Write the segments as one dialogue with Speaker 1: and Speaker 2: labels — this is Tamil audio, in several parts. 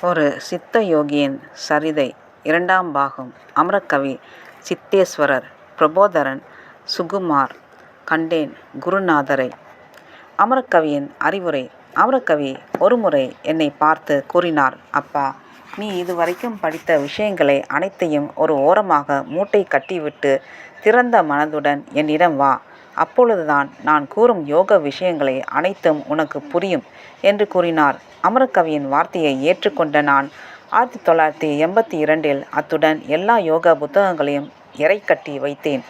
Speaker 1: ஒரு சித்த யோகியின் சரிதை இரண்டாம் பாகம். அமரக்கவி சித்தேஸ்வரர் பிரபோதரன் சுகுமார். கண்டேன் குருநாதரை. அமரக்கவியின் அறிவுரை. அமரக்கவி ஒருமுறை என்னை பார்த்து கூறினார், அப்பா, நீ இதுவரைக்கும் படித்த விஷயங்களை அனைத்தையும் ஒரு ஓரமாக மூட்டை கட்டிவிட்டு திறந்த மனதுடன் என்னிடம் வா. அப்பொழுதுதான் நான் கூறும் யோக விஷயங்களை அனைத்தும் உனக்கு புரியும் என்று கூறினார். அமரக்கவியின் வார்த்தையை ஏற்றுக்கொண்ட நான் 1982 அத்துடன் எல்லா யோகா புத்தகங்களையும் எரை கட்டி வைத்தேன்.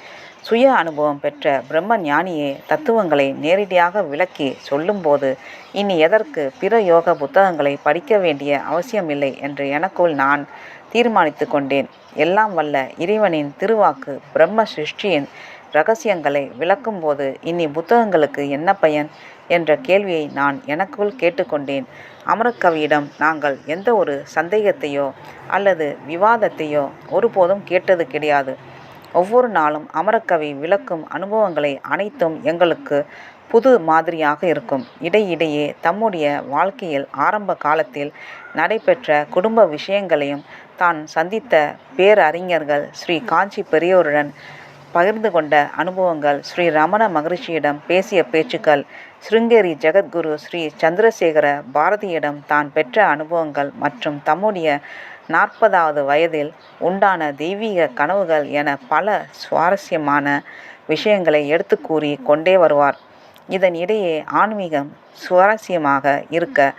Speaker 1: சுய அனுபவம் பெற்ற பிரம்ம ஞானியே தத்துவங்களை நேரடியாக விளக்கி சொல்லும்போது இனி எதற்கு பிற யோக புத்தகங்களை படிக்க வேண்டிய அவசியமில்லை என்று எனக்குள் நான் தீர்மானித்து கொண்டேன். எல்லாம் வல்ல இறைவனின் திருவாக்கு பிரம்ம சிருஷ்டியின் இரகசியங்களை விளக்கும்போது இனி புத்தகங்களுக்கு என்ன பயன் என்ற கேள்வியை நான் எனக்குள் கேட்டுக்கொண்டேன். அமரக்கவியிடம் நாங்கள் எந்த ஒரு சந்தேகத்தையோ அல்லது விவாதத்தையோ ஒருபோதும் கேட்டது கிடையாது. ஒவ்வொரு நாளும் அமரக்கவி விளக்கும் அனுபவங்களை அனைத்தும் எங்களுக்கு புது மாதிரியாக இருக்கும். இடையிடையே தம்முடைய வாழ்க்கையில் ஆரம்ப காலத்தில் நடைபெற்ற குடும்ப விஷயங்களையும் தான் சந்தித்த பேரறிஞர்கள் ஸ்ரீ காஞ்சி பெரியோருடன் பகிர்ந்து கொண்ட அனுபவங்கள், ஸ்ரீ ரமண மகரிஷியிடம் பேசிய பேச்சுக்கள், சிருங்கேரி ஜெகத்குரு ஸ்ரீ சந்திரசேகர பாரதியிடம் தான் பெற்ற அனுபவங்கள் மற்றும் தம்முடைய 40வது வயதில் உண்டான தெய்வீக கனவுகள் என பல சுவாரஸ்யமான விஷயங்களை எடுத்து கூறி கொண்டே வருவார். இதன் இடையே ஆன்மீகம் சுவாரஸ்யமாக இருக்க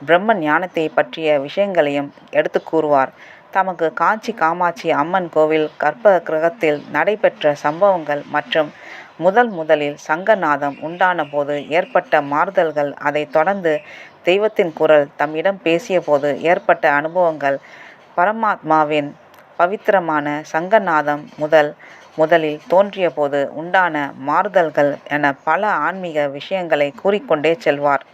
Speaker 1: பிரம்ம ஞானத்தை பற்றிய விஷயங்களையும் எடுத்து கூறுவார். தமக்கு காஞ்சி காமாட்சி அம்மன் கோவில் கர்ப்ப கிரகத்தில் நடைபெற்ற சம்பவங்கள் மற்றும் முதலில் சங்கநாதம் உண்டான போது ஏற்பட்ட மாறுதல்கள், அதை தொடர்ந்து தெய்வத்தின் குரல் தம்மிடம் பேசிய போது ஏற்பட்ட அனுபவங்கள், பரமாத்மாவின் பவித்திரமான சங்கநாதம் முதலில் தோன்றிய போது உண்டான மாறுதல்கள் என பல ஆன்மீக விஷயங்களை கூறிக்கொண்டே செல்வார்.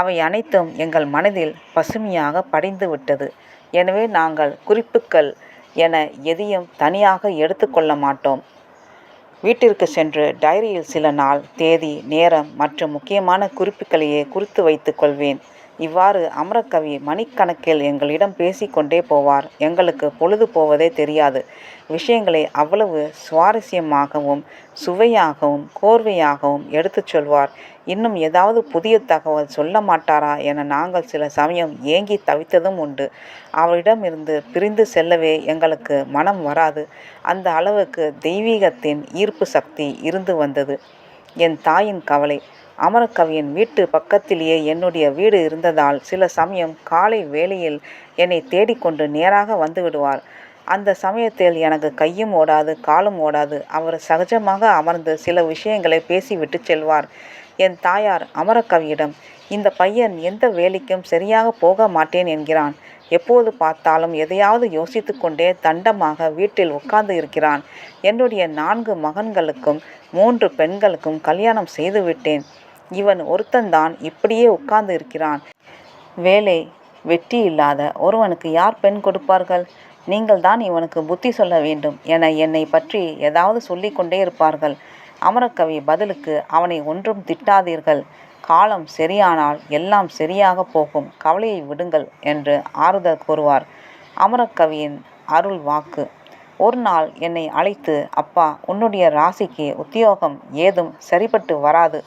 Speaker 1: அவை அனைத்தும் எங்கள் மனதில் பசுமையாக படிந்து விட்டது. எனவே நாங்கள் குறிப்புகள் என எதையும் தனியாக எடுத்துக்கொள்ள மாட்டோம். வீட்டிற்கு சென்று டைரியில் சில நாள், தேதி, நேரம் மற்றும் முக்கியமான குறிப்புகளையே குறித்து வைத்து கொள்வேன். இவ்வாறு அமரக்கவி மணிக்கணக்கில் எங்களிடம் பேசிக்கொண்டே போவார். எங்களுக்கு பொழுது போவதே தெரியாது. விஷயங்களை அவ்வளவு சுவாரஸ்யமாகவும் சுவையாகவும் கோர்வையாகவும் எடுத்துச் சொல்வார். இன்னும் ஏதாவது புதிய தகவல் சொல்ல மாட்டாரா என நாங்கள் சில சமயம் ஏங்கி தவித்ததும் உண்டு. அவரிடமிருந்து பிரிந்து செல்லவே எங்களுக்கு மனம் வராது. அந்த அளவுக்கு தெய்வீகத்தின் ஈர்ப்பு சக்தி இருந்து வந்தது. என் தாயின் கவலை. அமரக்கவியின் வீட்டு பக்கத்திலேயே என்னுடைய வீடு இருந்ததால் சில சமயம் காலை வேளையில் என்னை தேடிக்கொண்டு நேராக வந்து விடுவார். அந்த சமயத்தில் எனக்கு கையும் ஓடாது, காலும் ஓடாது. அவர் சகஜமாக அமர்ந்து சில விஷயங்களை பேசிவிட்டு செல்வார். என் தாயார் அமரக்கவியிடம், இந்த பையன் எந்த வேலைக்கும் சரியாக போக மாட்டேன் என்கிறான். எப்போது பார்த்தாலும் எதையாவது யோசித்து கொண்டே தண்டமாக வீட்டில் உட்கார்ந்து இருக்கிறான். என்னுடைய 4 மகன்களுக்கும் 3 பெண்களுக்கும் கல்யாணம் செய்து விட்டேன். இவன் ஒருத்தன்தான் இப்படியே உட்கார்ந்து இருக்கிறான். வேலை வெட்டி இல்லாத ஒருவனுக்கு யார் பெண் கொடுப்பார்கள்? நீங்கள் தான் இவனுக்கு புத்தி சொல்ல வேண்டும் என என்னை பற்றி ஏதாவது சொல்லி கொண்டே இருப்பார்கள். அமரக்கவி பதிலுக்கு, அவனை ஒன்றும் திட்டாதீர்கள், காலம் சரியானால் எல்லாம் சரியாக போகும், கவலையை விடுங்கள் என்று ஆறுதல் கூறுவார். அமரக்கவியின் அருள் வாக்கு. ஒரு நாள் என்னை அழைத்து, அப்பா, உன்னுடைய ராசிக்கு உத்தியோகம் ஏதும் சரிபட்டு வராது.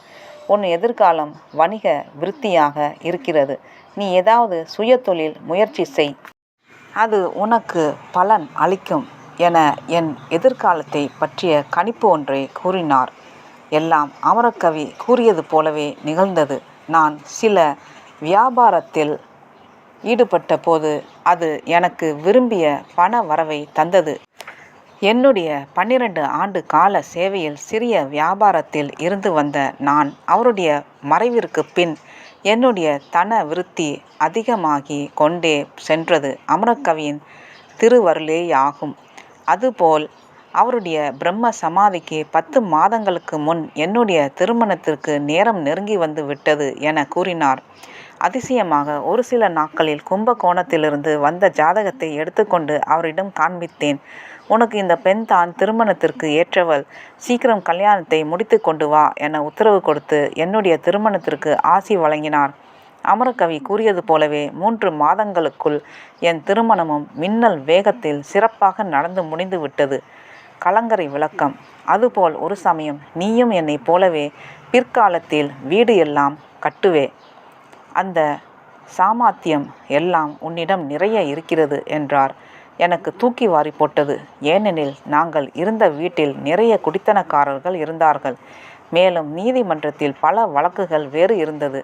Speaker 1: உன் எதிர்காலம் வணிக விருத்தியாக இருக்கிறது. நீ ஏதாவது சுய தொழில் முயற்சி செய், அது உனக்கு பலன் அளிக்கும் என என் எதிர்காலத்தை பற்றிய கணிப்பு ஒன்றை கூறினார். எல்லாம் அமரக்கவி கூறியது போலவே நிகழ்ந்தது. நான் சில வியாபாரத்தில் ஈடுபட்ட போது அது எனக்கு விரும்பிய பண வரவை தந்தது. என்னுடைய 12 ஆண்டு கால சேவையில் சிறிய வியாபாரத்தில் இருந்து வந்த நான், அவருடைய மறைவிற்கு பின் என்னுடைய தன விருத்தி அதிகமாகி கொண்டே சென்றது அமரக்கவியின் திருவருளேயாகும். அதுபோல் அவருடைய பிரம்ம சமாதிக்கு 10 மாதங்களுக்கு முன் என்னுடைய திருமணத்திற்கு நேரம் நெருங்கி வந்து விட்டது என கூறினார். அதிசயமாக ஒரு சில நாட்களில் கும்பகோணத்திலிருந்து வந்த ஜாதகத்தை எடுத்துக்கொண்டு அவரிடம் காண்பித்தேன். உனக்கு இந்த பெண் தான் திருமணத்திற்கு ஏற்றவள், சீக்கிரம் கல்யாணத்தை முடித்து கொண்டு வா என உத்தரவு கொடுத்து என்னுடைய திருமணத்திற்கு ஆசி வழங்கினார். அமரகவி கூறியது போலவே 3 மாதங்களுக்குள் என் திருமணமும் மின்னல் வேகத்தில் சிறப்பாக நடந்து முடிந்து விட்டது. கலங்கரை விளக்கம்: அதுபோல் ஒரு சமயம் நீயும் என்னைப் போலவே பிற்காலத்தில் வீடு எல்லாம் கட்டுவே. அந்த சாமர்த்தியம் எல்லாம் உன்னிடம் நிறைய இருக்கிறது என்றார். எனக்கு தூக்கி வாரி போட்டது. ஏனெனில் நாங்கள் இருந்த வீட்டில் நிறைய குடித்தனக்காரர்கள் இருந்தார்கள். மேலும் நீதிமன்றத்தில் பல வழக்குகள் வேறு இருந்தது.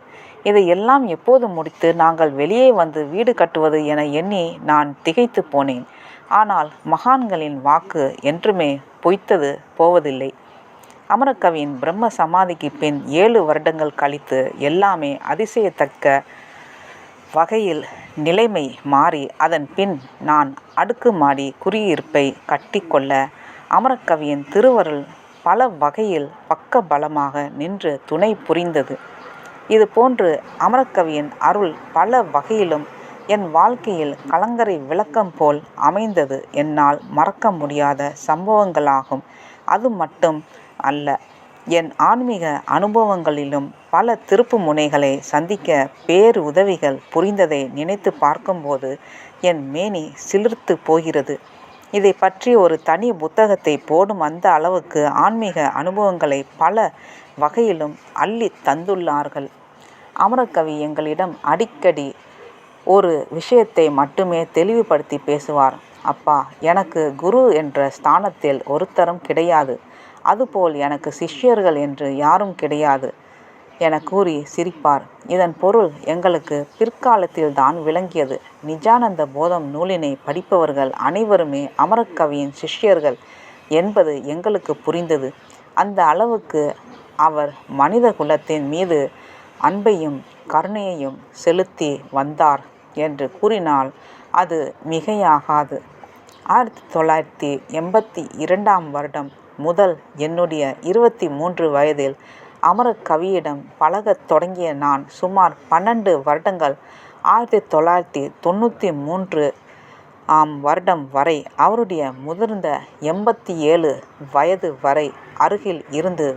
Speaker 1: இதையெல்லாம் எப்போது முடித்து நாங்கள் வெளியே வந்து வீடு கட்டுவது என எண்ணி நான் திகைத்து போனேன். ஆனால் மகான்களின் வாக்கு என்றுமே பொய்த்தது போவதில்லை. அமரகவியின் பிரம்ம சமாதிக்கு பின் 7 வருடங்கள் கழித்து எல்லாமே அதிசயத்தக்க வகையில் நிலைமை மாறி அதன் பின் நான் அடுக்குமாடி குடியிருப்பை கட்டிக்கொள்ள அமரகவியின் திருவருள் பல வகையில் பக்க பலமாக நின்று துணை புரிந்தது. இதுபோன்று அமரகவியின் அருள் பல வகையிலும் என் வாழ்க்கையில் கலங்கரை விளக்கம் போல் அமைந்தது என்னால் மறக்க முடியாத சம்பவங்களாகும். அது மட்டும் அல்ல, என் ஆன்மீக அனுபவங்களிலும் பல திருப்பு முனைகளை சந்திக்க பேருதவிகள் புரிந்ததை நினைத்து பார்க்கும்போது என் மேனி சிலிர்த்து போகிறது. இதை பற்றி ஒரு தனி புத்தகத்தை போடும் அந்த அளவுக்கு ஆன்மீக அனுபவங்களை பல வகையிலும் அள்ளி தந்துள்ளார்கள். அமரகவி எங்களிடம் அடிக்கடி ஒரு விஷயத்தை மட்டுமே தெளிவுபடுத்தி பேசுவார். அப்பா, எனக்கு குரு என்ற ஸ்தானத்தில் ஒருத்தரும் கிடையாது. அதுபோல் எனக்கு சிஷ்யர்கள் என்று யாரும் கிடையாது என கூறி சிரிப்பார். இதன் பொருள் எங்களுக்கு பிற்காலத்தில் தான் விளங்கியது. நிஜானந்த போதம் நூலினை படிப்பவர்கள் அனைவருமே அமரகவியின் சிஷ்யர்கள் என்பது எங்களுக்கு புரிந்தது. அந்த அளவுக்கு அவர் மனித குலத்தின் மீது அன்பையும் கருணையையும் செலுத்தி வந்தார் என்று கூறினால் அது மிகையாகாது. 1982ஆம் வருடம் முதல் என்னுடைய 23 வயதில் அமரகவியிடம் பழகத் தொடங்கிய நான் சுமார் 12 வருடங்கள் 1993ஆம் வருடம் வரை அவருடைய முதிர்ந்த 87 வயது வரை அருகில் இருந்து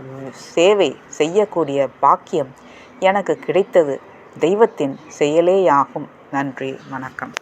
Speaker 1: சேவை செய்யக்கூடிய பாக்கியம் எனக்கு கிடைத்தது தெய்வத்தின் செயலேயாகும். நன்றி, வணக்கம்.